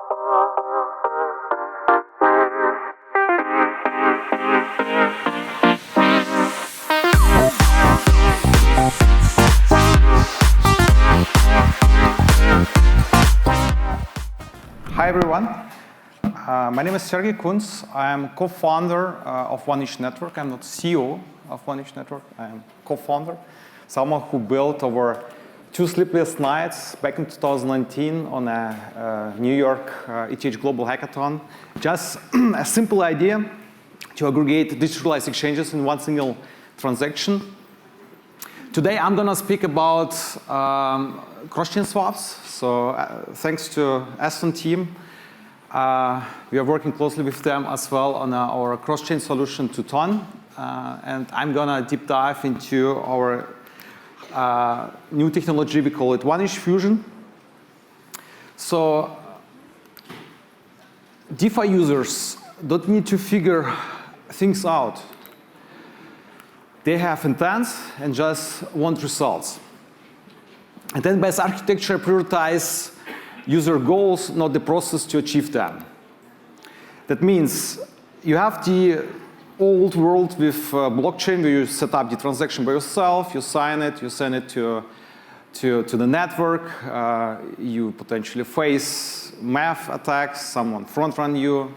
Hi everyone, my name is Sergej Kunz. I am co-founder of One-Inch Network. I'm not CEO of One-Inch Network, I am co-founder. Someone who built over 2 sleepless nights back in 2019 on a New York ETH Global Hackathon. Just a simple idea to aggregate decentralized exchanges in one single transaction. Today I'm going to speak about cross-chain swaps. So thanks to Aston team, we are working closely with them as well on our cross-chain solution to Ton. And I'm going to deep dive into our new technology. We call it One-Inch Fusion. So DeFi users don't need to figure things out. They have intents and just want results. Intent-based architecture prioritizes user goals, not the process to achieve them. That means you have the old world with blockchain where you set up the transaction by yourself, you sign it, you send it to the network, you potentially face math attacks, someone front-run you,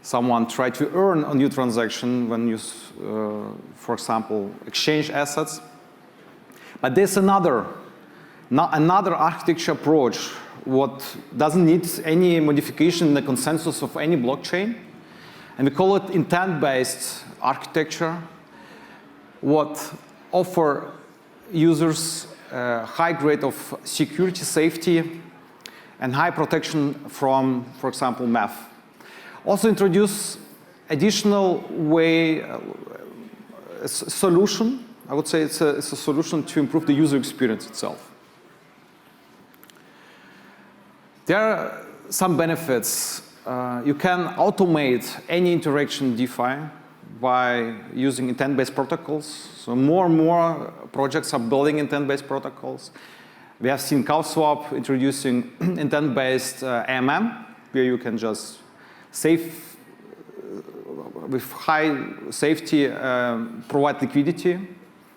someone try to earn a new transaction when you, for example, exchange assets. But there's another architecture approach what doesn't need any modification in the consensus of any blockchain. And we call it intent-based architecture, what offer users a high grade of security, safety, and high protection from, for example, math. Also introduce additional way, solution. I would say it's a solution to improve the user experience itself. There are some benefits. You can automate any interaction in DeFi by using intent-based protocols. So more and more projects are building intent-based protocols. We have seen CowSwap introducing intent-based AMM, where you can just save with high safety, provide liquidity,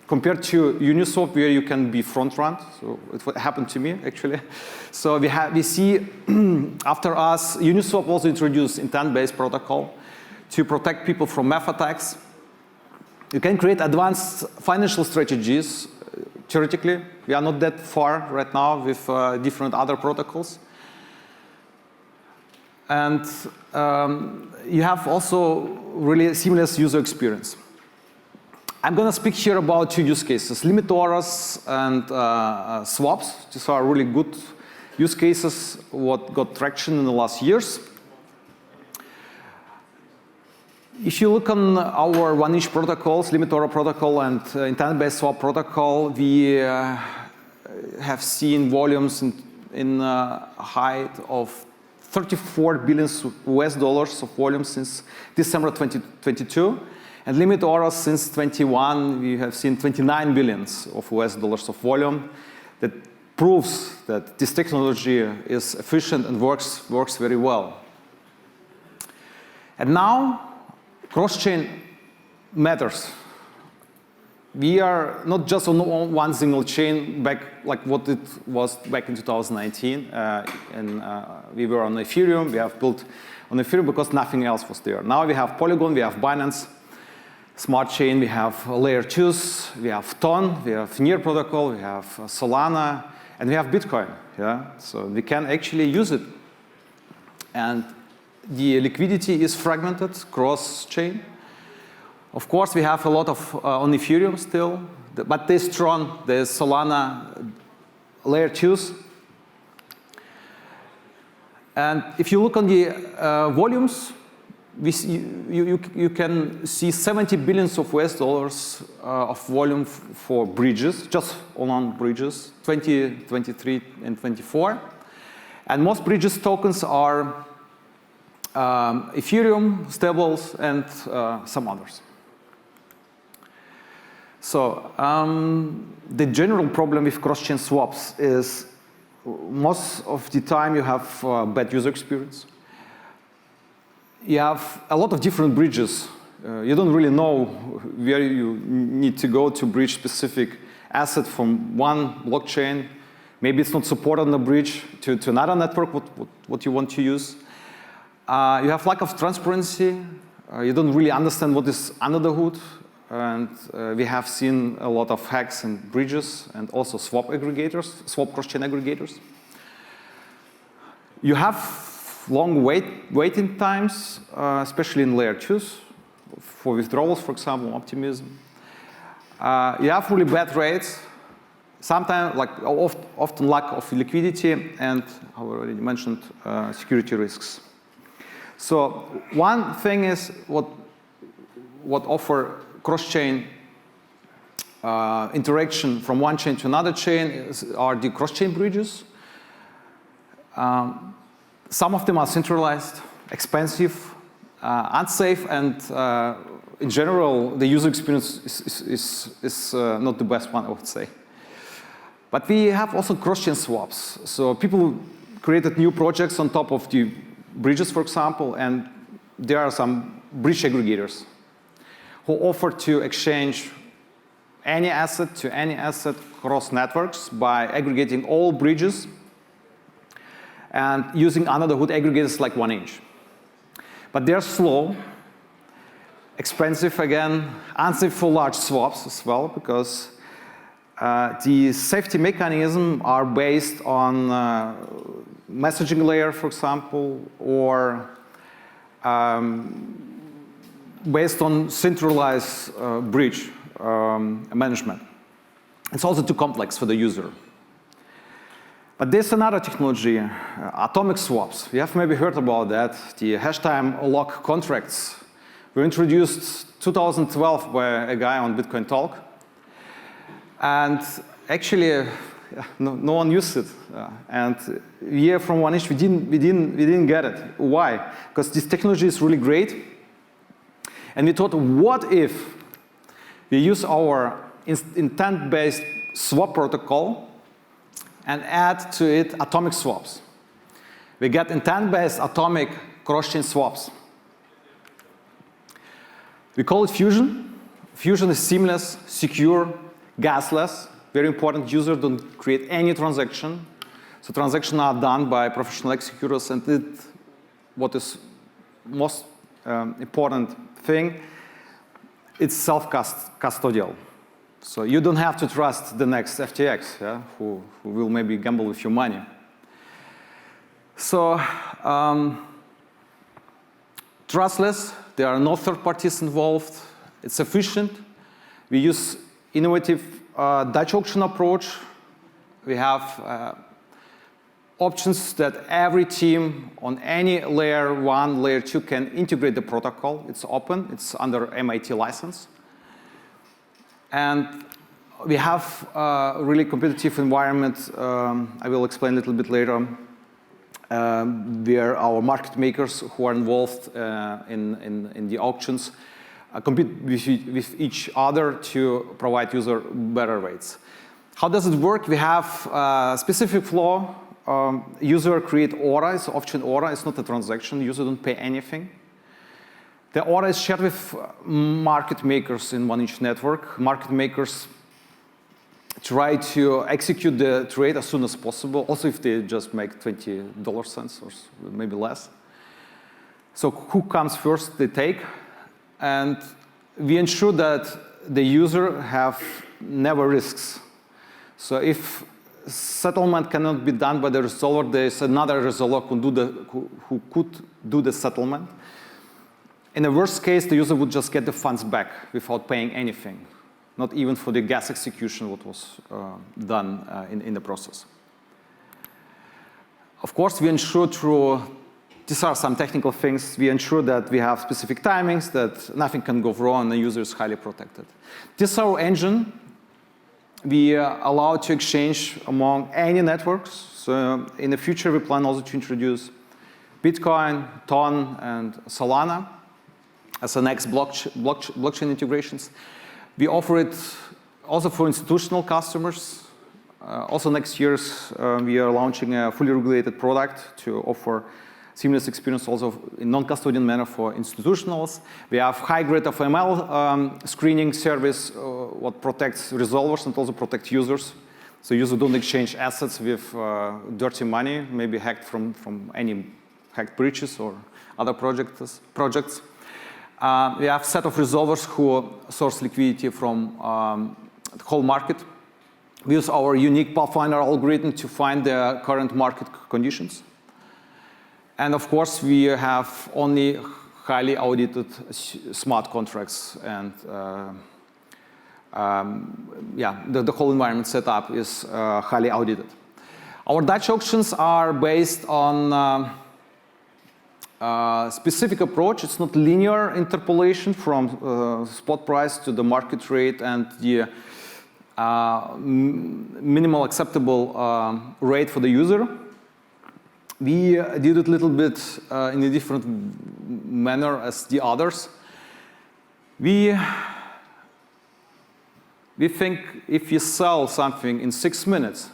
compared to Uniswap, where you can be front-run. So it happened to me, actually. So we see, after us, Uniswap also introduced intent-based protocol to protect people from math attacks. You can create advanced financial strategies. Theoretically, we are not that far right now with different other protocols. And you have also really seamless user experience. I'm going to speak here about 2 use cases, limit orders and swaps. These are really good use cases what got traction in the last years. If you look on our One-Inch protocols, limit order protocol and intent-based swap protocol, we have seen volumes in a height of 34 billion US dollars of volume since December 2022. And limit orders since 21, we have seen 29 billions of US dollars of volume. That proves that this technology is efficient and works very well. And now, cross-chain matters. We are not just on one single chain back like what it was back in 2019. We were on Ethereum. We have built on Ethereum because nothing else was there. Now we have Polygon, we have Binance Smart Chain, we have Layer 2s, we have Ton, we have Near protocol, we have Solana, and we have Bitcoin. Yeah? So we can actually use it. And the liquidity is fragmented cross-chain. Of course, we have a lot of on Ethereum still, but they're strong. There's Solana Layer 2s. And if you look on the volumes, you can see 70 billions of US dollars of volume for bridges, just on bridges, 2023 and 24. And most bridges tokens are Ethereum, stables, and some others. So the general problem with cross-chain swaps is most of the time you have bad user experience. You have a lot of different bridges. You don't really know where you need to go to bridge specific asset from one blockchain. Maybe it's not supported on the bridge to another network, what you want to use. You have lack of transparency. You don't really understand what is under the hood. And we have seen a lot of hacks in bridges and also swap aggregators, swap cross-chain aggregators. You have long waiting times, especially in layer 2s, for withdrawals, for example, optimism. You have really bad rates, sometimes, often lack of liquidity, and I already mentioned security risks. So one thing is what offer cross-chain interaction from one chain to another chain are the cross-chain bridges. Some of them are centralized, expensive, unsafe, and in general, the user experience is not the best one, I would say. But we have also cross-chain swaps. So people created new projects on top of the bridges, for example, and there are some bridge aggregators who offer to exchange any asset to any asset across networks by aggregating all bridges and using under the hood aggregators like 1inch. But they're slow, expensive again, unsafe for large swaps as well, because the safety mechanisms are based on messaging layer, for example, or based on centralized bridge management. It's also too complex for the user. But there's another technology, atomic swaps. You have maybe heard about that. The hash time lock contracts were introduced 2012 by a guy on Bitcoin Talk. And actually, no one used it. And a year from 1inch, we didn't get it. Why? Because this technology is really great. And we thought, what if we use our intent-based swap protocol and add to it atomic swaps? We get intent-based atomic cross-chain swaps. We call it Fusion. Fusion is seamless, secure, gasless. Very important, users don't create any transaction. So transactions are done by professional executors, and what is most important thing, it's self-custodial. So you don't have to trust the next FTX, yeah, who will maybe gamble with your money. So trustless, there are no third parties involved. It's efficient. We use innovative Dutch auction approach. We have options that every team on any layer 1, layer 2 can integrate the protocol. It's open. It's under MIT license. And we have a really competitive environment. I will explain a little bit later. Where our market makers who are involved in the auctions compete with each other to provide user better rates. How does it work? We have a specific flow. User create order, it's option order, it's not a transaction, user don't pay anything. The order is shared with market makers in 1inch network. Market makers try to execute the trade as soon as possible, also if they just make 20 dollar cents or maybe less. So who comes first, they take. And we ensure that the user have never risks. So if settlement cannot be done by the resolver, there is another resolver who could do the settlement. In the worst case, the user would just get the funds back without paying anything, not even for the gas execution what was done in the process. Of course, we ensure through, these are some technical things, we ensure that we have specific timings, that nothing can go wrong, and the user is highly protected. This is our engine. We allow to exchange among any networks. So in the future, we plan also to introduce Bitcoin, Ton, and Solana as the next blockchain integrations. We offer it also for institutional customers. Also next year, we are launching a fully regulated product to offer seamless experience also in non-custodian manner for institutionals. We have high grade of ML screening service, what protects resolvers and also protects users. So users don't exchange assets with dirty money, maybe hacked from any hacked breaches or other projects. We have a set of resolvers who source liquidity from the whole market. We use our unique Pathfinder algorithm to find the current market conditions. And of course, we have only highly audited smart contracts. And the whole environment setup is highly audited. Our Dutch auctions are based on specific approach. It's not linear interpolation from spot price to the market rate and the minimal acceptable rate for the user. We did it a little bit in a different manner as the others. We think if you sell something in 6 minutes,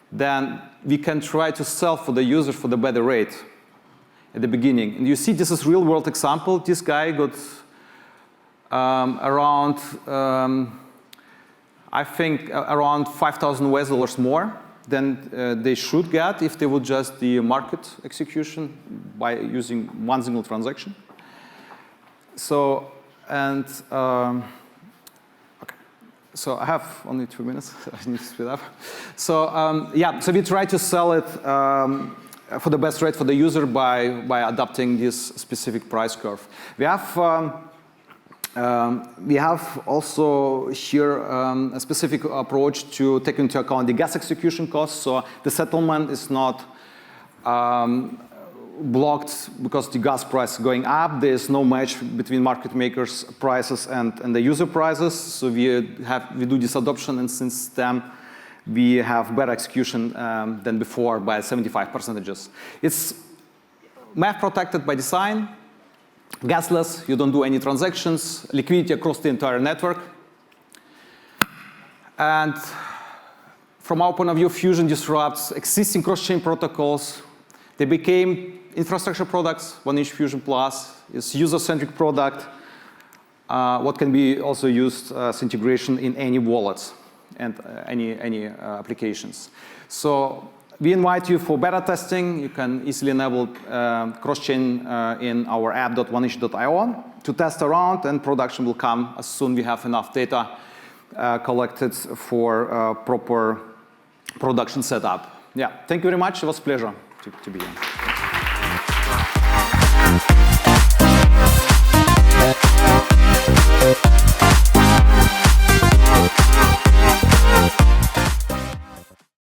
then we can try to sell for the user for the better rate at the beginning. And you see, this is real-world example. This guy got around, I think, around $5,000 more than they should get if they would just the market execution by using one single transaction. So, and okay. So I have only 2 minutes. I need to speed up. So so we try to sell it for the best rate for the user by adapting this specific price curve. We have also here a specific approach to take into account the gas execution costs. So the settlement is not blocked because the gas price is going up. There is no match between market makers' prices and the user prices. So we do this adoption, and since then we have better execution than before by 75%. It's math protected by design. Gasless, you don't do any transactions, liquidity across the entire network. And from our point of view, Fusion disrupts existing cross-chain protocols. They became infrastructure products. 1inch Fusion Plus is user-centric product, what can be also used as integration in any wallets and any applications. So we invite you for beta testing. You can easily enable cross-chain in our app.1inch.io to test around, and production will come as soon as we have enough data collected for proper production setup. Yeah, thank you very much. It was a pleasure to be here.